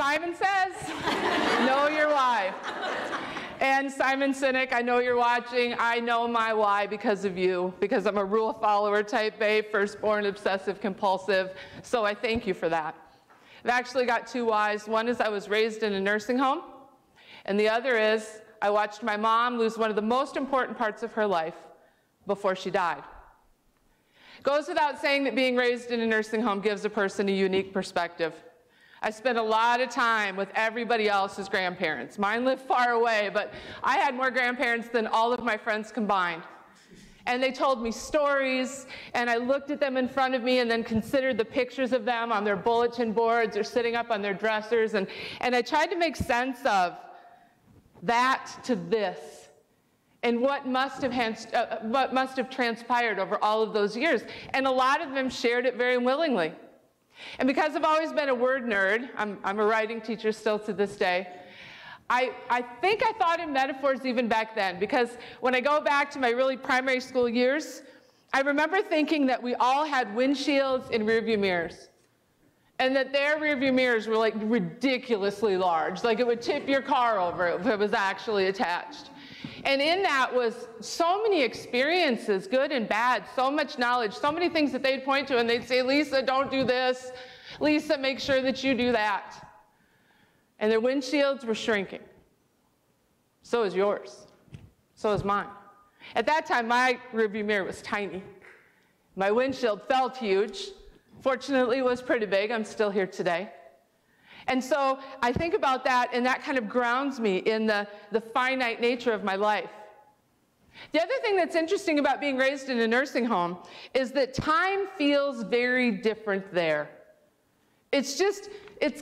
Simon Says, know your why. And Simon Sinek, I know you're watching. I know my why because of you, because I'm a rule follower, type A, firstborn, obsessive, compulsive. So I thank you for that. I've actually got two whys. One is I was raised in a nursing home, and the other is I watched my mom lose one of the most important parts of her life before she died. It goes without saying that being raised in a nursing home gives a person a unique perspective. I spent a lot of time with everybody else's grandparents. Mine lived far away, but I had more grandparents than all of my friends combined. And they told me stories, and I looked at them in front of me and then considered the pictures of them on their bulletin boards or sitting up on their dressers, and I tried to make sense of that to this and what must have transpired over all of those years. And a lot of them shared it very willingly. And because I've always been a word nerd, I'm a writing teacher still to this day, I think I thought in metaphors even back then, because when I go back to my really primary school years, I remember thinking that we all had windshields and rearview mirrors, and that their rearview mirrors were like ridiculously large, like it would tip your car over if it was actually attached. And in that was so many experiences, good and bad, so much knowledge, so many things that they'd point to, and they'd say, Lisa, don't do this. Lisa, make sure that you do that. And their windshields were shrinking. So is yours. So is mine. At that time, my rearview mirror was tiny. My windshield felt huge. Fortunately, it was pretty big. I'm still here today. And so I think about that, and that kind of grounds me in the finite nature of my life. The other thing that's interesting about being raised in a nursing home is that time feels very different there. It's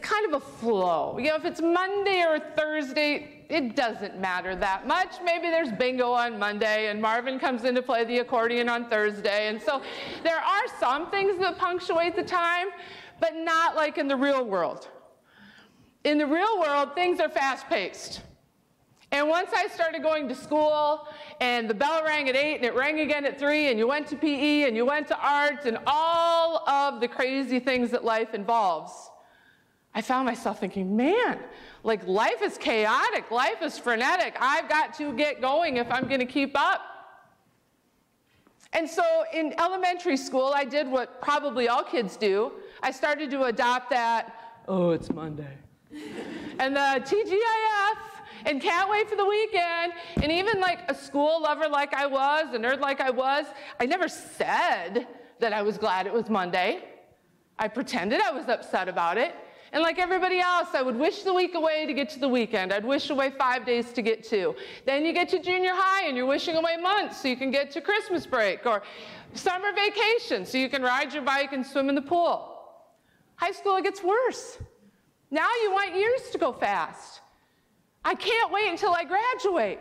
kind of a flow. You know, if it's Monday or Thursday, it doesn't matter that much. Maybe there's bingo on Monday, and Marvin comes in to play the accordion on Thursday. And so there are some things that punctuate the time, but not like in the real world. In the real world, things are fast-paced. And once I started going to school, and the bell rang at 8, and it rang again at 3, and you went to PE, and you went to arts, and all of the crazy things that life involves, I found myself thinking, man, like life is chaotic, life is frenetic. I've got to get going if I'm going to keep up. And so in elementary school, I did what probably all kids do. I started to adopt that, oh, it's Monday. And the TGIF, and can't wait for the weekend, and even like a school lover like I was, a nerd like I was, I never said that I was glad it was Monday. I pretended I was upset about it. And like everybody else, I would wish the week away to get to the weekend. I'd wish away 5 days to get 2. Then you get to junior high, and you're wishing away months so you can get to Christmas break, or summer vacation so you can ride your bike and swim in the pool. High school, it gets worse. Now you want years to go fast. I can't wait until I graduate.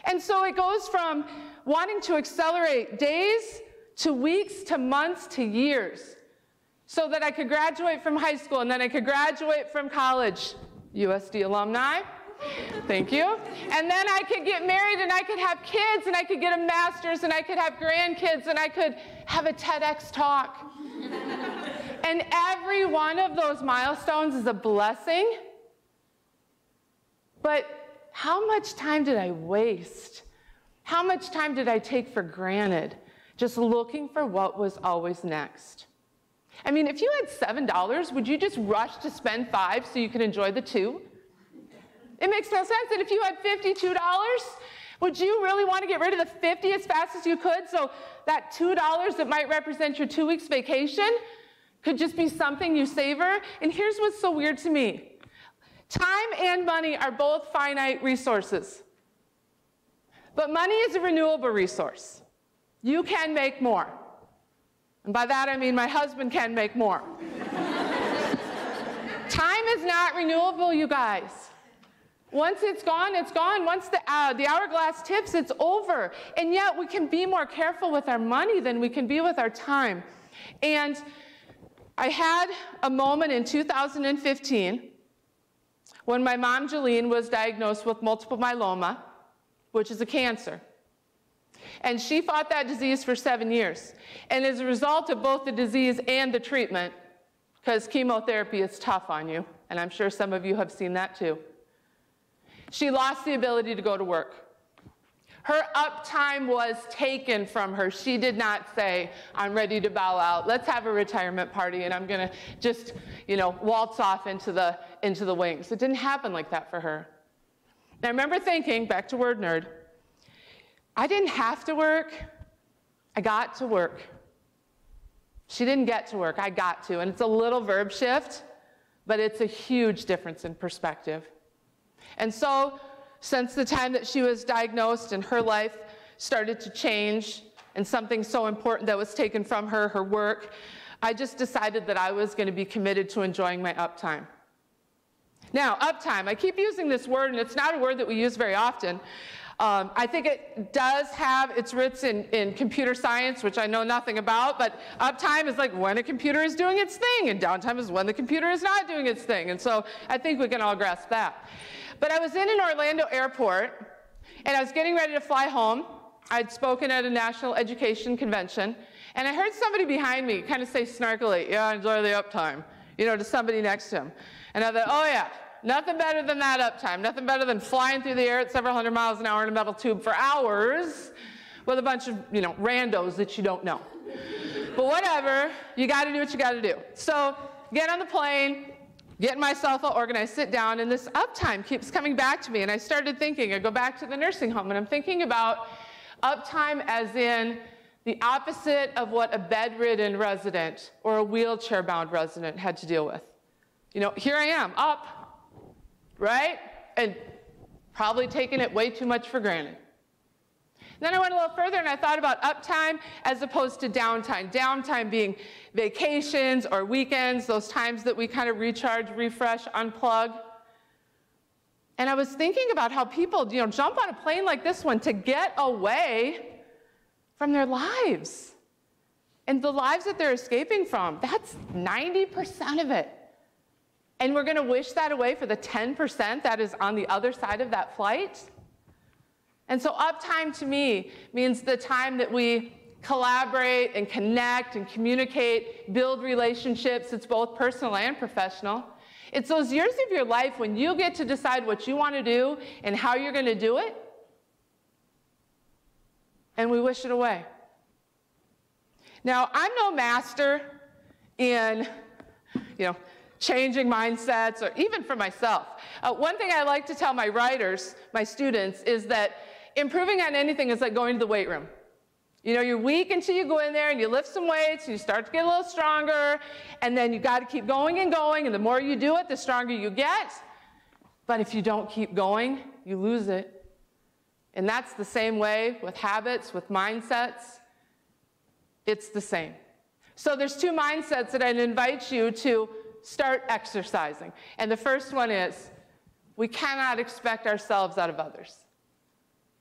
And so it goes from wanting to accelerate days to weeks to months to years so that I could graduate from high school, and then I could graduate from college. USD alumni, thank you. And then I could get married, and I could have kids, and I could get a master's, and I could have grandkids, and I could have a TEDx talk. And every one of those milestones is a blessing. But how much time did I waste? How much time did I take for granted just looking for what was always next? I mean, if you had $7, would you just rush to spend $5 so you could enjoy the $2? It makes no sense. And if you had $52, would you really want to get rid of the $50 as fast as you could so that $2 that might represent your 2 weeks vacation could just be something you savor? And here's what's so weird to me. Time and money are both finite resources. But money is a renewable resource. You can make more. And by that I mean my husband can make more. Time is not renewable, you guys. Once it's gone, it's gone. Once the hourglass tips, it's over. And yet we can be more careful with our money than we can be with our time. And I had a moment in 2015 when my mom, Jolene, was diagnosed with multiple myeloma, which is a cancer. And she fought that disease for 7 years. And as a result of both the disease and the treatment, because chemotherapy is tough on you, and I'm sure some of you have seen that too. She lost the ability to go to work. Her uptime was taken from her. She did not say, I'm ready to bow out. Let's have a retirement party, and I'm going to just, waltz off into the wings. It didn't happen like that for her. And I remember thinking, back to word nerd, I didn't have to work. I got to work. She didn't get to work. I got to. And it's a little verb shift, but it's a huge difference in perspective. And so, since the time that she was diagnosed and her life started to change and something so important that was taken from her, her work, I just decided that I was going to be committed to enjoying my uptime. Now, uptime, I keep using this word, and it's not a word that we use very often. I think it does have its roots in computer science, which I know nothing about, but uptime is like when a computer is doing its thing, and downtime is when the computer is not doing its thing. And so I think we can all grasp that. But I was in an Orlando airport, and I was getting ready to fly home. I'd spoken at a national education convention, and I heard somebody behind me kind of say snarkily, yeah, I enjoy the uptime, to somebody next to him. And I thought, oh yeah, nothing better than that uptime, nothing better than flying through the air at several hundred miles an hour in a metal tube for hours with a bunch of, randos that you don't know. But whatever, you got to do what you got to do. So get on the plane, getting myself all organized, sit down, and this uptime keeps coming back to me. And I started thinking, I go back to the nursing home, and I'm thinking about uptime as in the opposite of what a bedridden resident or a wheelchair-bound resident had to deal with. Here I am, up, right? And probably taking it way too much for granted. Then I went a little further and I thought about uptime as opposed to downtime. Downtime being vacations or weekends, those times that we kind of recharge, refresh, unplug. And I was thinking about how people, jump on a plane like this one to get away from their lives. And the lives that they're escaping from, that's 90% of it. And we're going to wish that away for the 10% that is on the other side of that flight? And so uptime to me means the time that we collaborate and connect and communicate, build relationships. It's both personal and professional. It's those years of your life when you get to decide what you want to do and how you're going to do it, and we wish it away. Now, I'm no master in, changing mindsets, or even for myself. One thing I like to tell my writers, my students, is that improving on anything is like going to the weight room. You're weak until you go in there and you lift some weights and you start to get a little stronger, and then you got to keep going and going, and the more you do it, the stronger you get. But if you don't keep going, you lose it. And that's the same way with habits, with mindsets. It's the same. So there's two mindsets that I'd invite you to start exercising. And the first one is, we cannot expect ourselves out of others.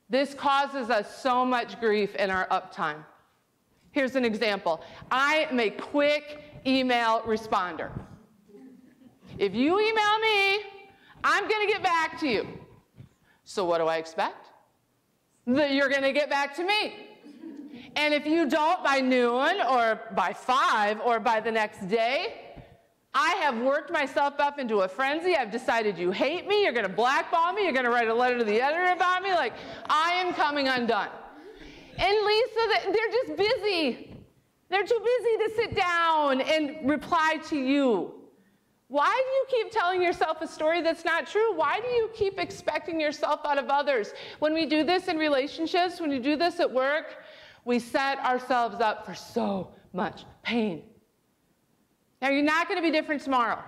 This causes us so much grief in our uptime. Here's an example. I am a quick email responder. If you email me, I'm going to get back to you. So what do I expect? That you're going to get back to me. And if you don't by noon or by 5 or by the next day, I have worked myself up into a frenzy. I've decided you hate me, you're going to blackball me, you're going to write a letter to the editor about me, like I am coming undone. And Lisa, they're just busy. They're too busy to sit down and reply to you. Why do you keep telling yourself a story that's not true? Why do you keep expecting yourself out of others? When we do this in relationships, when we do this at work, we set ourselves up for so much pain. Now, you're not going to be different tomorrow.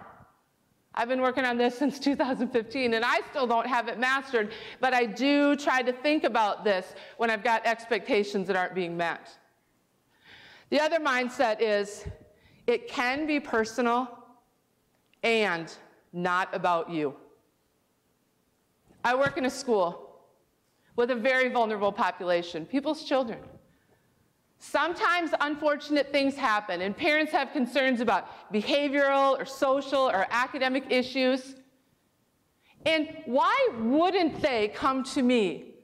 I've been working on this since 2015, and I still don't have it mastered, but I do try to think about this when I've got expectations that aren't being met. The other mindset is, it can be personal and not about you. I work in a school with a very vulnerable population, people's children. Sometimes unfortunate things happen, and parents have concerns about behavioral or social or academic issues. And why wouldn't they come to me?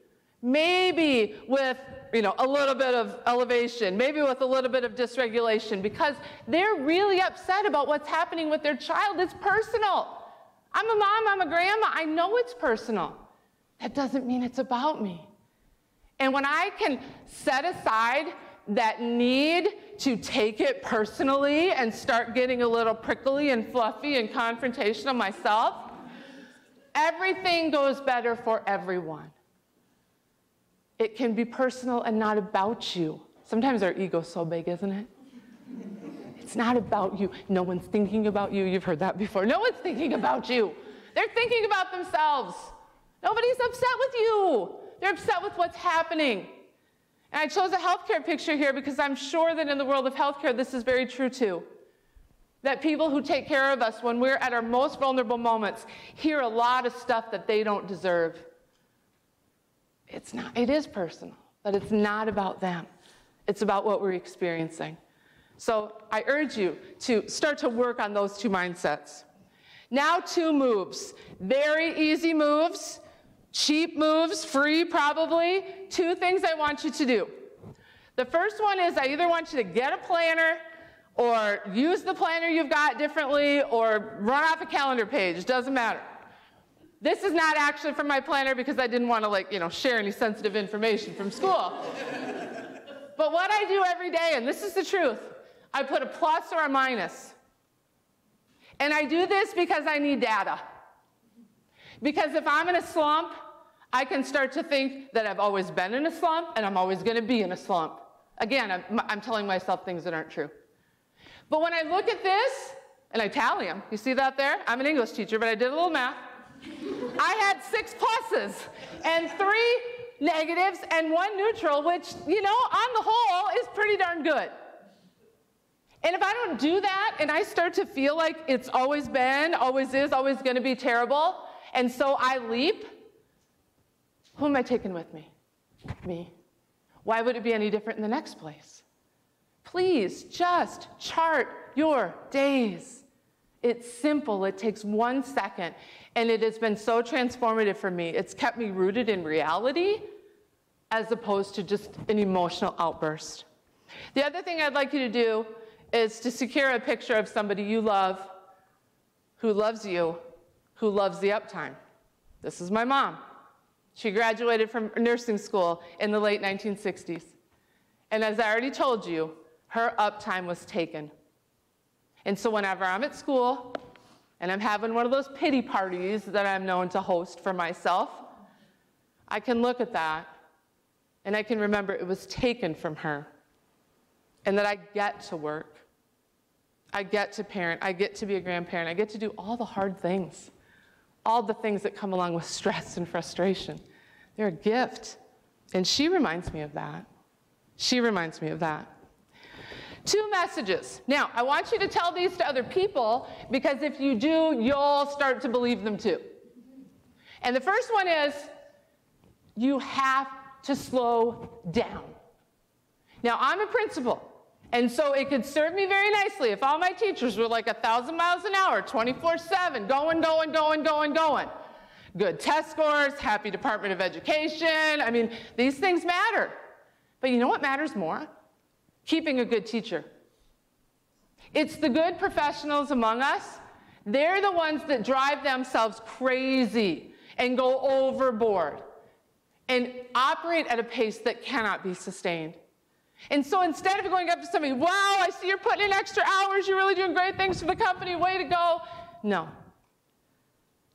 Maybe with, a little bit of elevation, maybe with a little bit of dysregulation, because they're really upset about what's happening with their child. It's personal. I'm a mom, I'm a grandma. I know it's personal. That doesn't mean it's about me. And when I can set aside that need to take it personally and start getting a little prickly and fluffy and confrontational myself, everything goes better for everyone. It can be personal and not about you. Sometimes our ego's so big, isn't it? It's not about you. No one's thinking about you. You've heard that before. No one's thinking about you. They're thinking about themselves. Nobody's upset with you. They're upset with what's happening. And I chose a healthcare picture here because I'm sure that in the world of healthcare, this is very true too. That people who take care of us when we're at our most vulnerable moments hear a lot of stuff that they don't deserve. It is personal, but it's not about them. It's about what we're experiencing. So I urge you to start to work on those two mindsets. Now 2 moves, very easy moves, cheap moves, free probably. 2 things I want you to do. The first one is I either want you to get a planner or use the planner you've got differently or run off a calendar page, doesn't matter. This is not actually from my planner because I didn't want to share any sensitive information from school. But what I do every day, and this is the truth, I put a plus or a minus. And I do this because I need data. Because if I'm in a slump, I can start to think that I've always been in a slump and I'm always going to be in a slump. Again, I'm telling myself things that aren't true. But when I look at this, and I tally them, you see that there? I'm an English teacher, but I did a little math. I had 6 pluses and 3 negatives and 1 neutral, which, on the whole is pretty darn good. And if I don't do that and I start to feel like it's always been, always is, always going to be terrible, and so I leap, who am I taking with me? Me. Why would it be any different in the next place? Please just chart your days. It's simple. It takes 1 second. And it has been so transformative for me. It's kept me rooted in reality as opposed to just an emotional outburst. The other thing I'd like you to do is to secure a picture of somebody you love, who loves you, who loves the uptime. This is my mom. She graduated from nursing school in the late 1960s. And as I already told you, her uptime was taken. And so whenever I'm at school and I'm having one of those pity parties that I'm known to host for myself, I can look at that and I can remember it was taken from her and that I get to work. I get to parent. I get to be a grandparent. I get to do all the hard things, all the things that come along with stress and frustration. They're a gift. And she reminds me of that. She reminds me of that. 2 messages. Now, I want you to tell these to other people because if you do, you'll start to believe them too. And the first one is, you have to slow down. Now, I'm a principal, and so it could serve me very nicely if all my teachers were like 1,000 miles an hour, 24/7, going. Good test scores, happy Department of Education. I mean, these things matter. But you know what matters more? Keeping a good teacher. It's the good professionals among us. They're the ones that drive themselves crazy and go overboard and operate at a pace that cannot be sustained. And so instead of going up to somebody, wow, I see you're putting in extra hours, you're really doing great things for the company, way to go. No.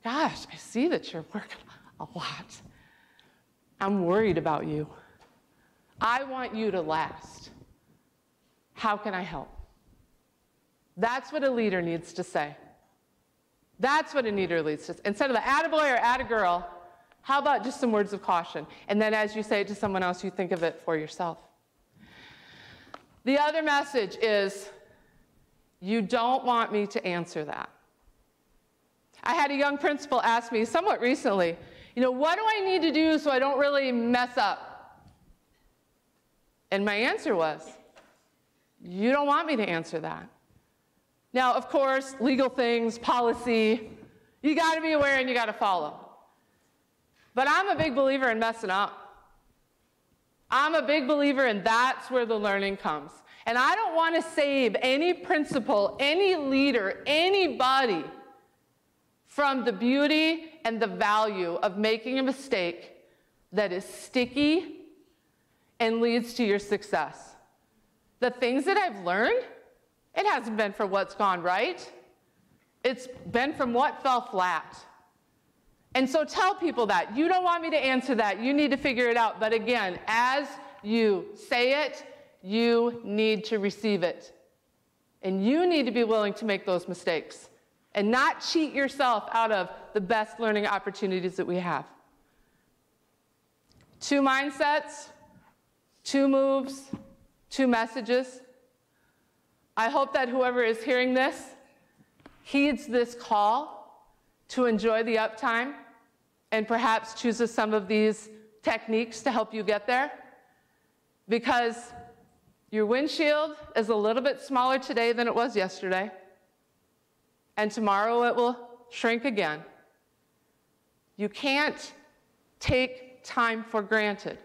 Gosh, I see that you're working a lot. I'm worried about you. I want you to last. How can I help? That's what a leader needs to say. That's what a leader needs to say. Instead of the attaboy or attagirl, how about just some words of caution? And then as you say it to someone else, you think of it for yourself. The other message is, you don't want me to answer that. I had a young principal ask me somewhat recently, what do I need to do so I don't really mess up? And my answer was, you don't want me to answer that. Now, of course, legal things, policy, you got to be aware and you got to follow. But I'm a big believer in messing up. I'm a big believer in that's where the learning comes. And I don't want to save any principal, any leader, anybody from the beauty and the value of making a mistake that is sticky and leads to your success. The things that I've learned, it hasn't been from what's gone right. It's been from what fell flat. And so tell people that. You don't want me to answer that. You need to figure it out. But again, as you say it, you need to receive it. And you need to be willing to make those mistakes and not cheat yourself out of the best learning opportunities that we have. 2 mindsets, 2 moves, 2 messages. I hope that whoever is hearing this heeds this call to enjoy the uptime and perhaps chooses some of these techniques to help you get there, because your windshield is a little bit smaller today than it was yesterday, and tomorrow it will shrink again. You can't take time for granted.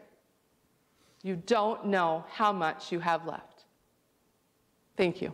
You don't know how much you have left. Thank you.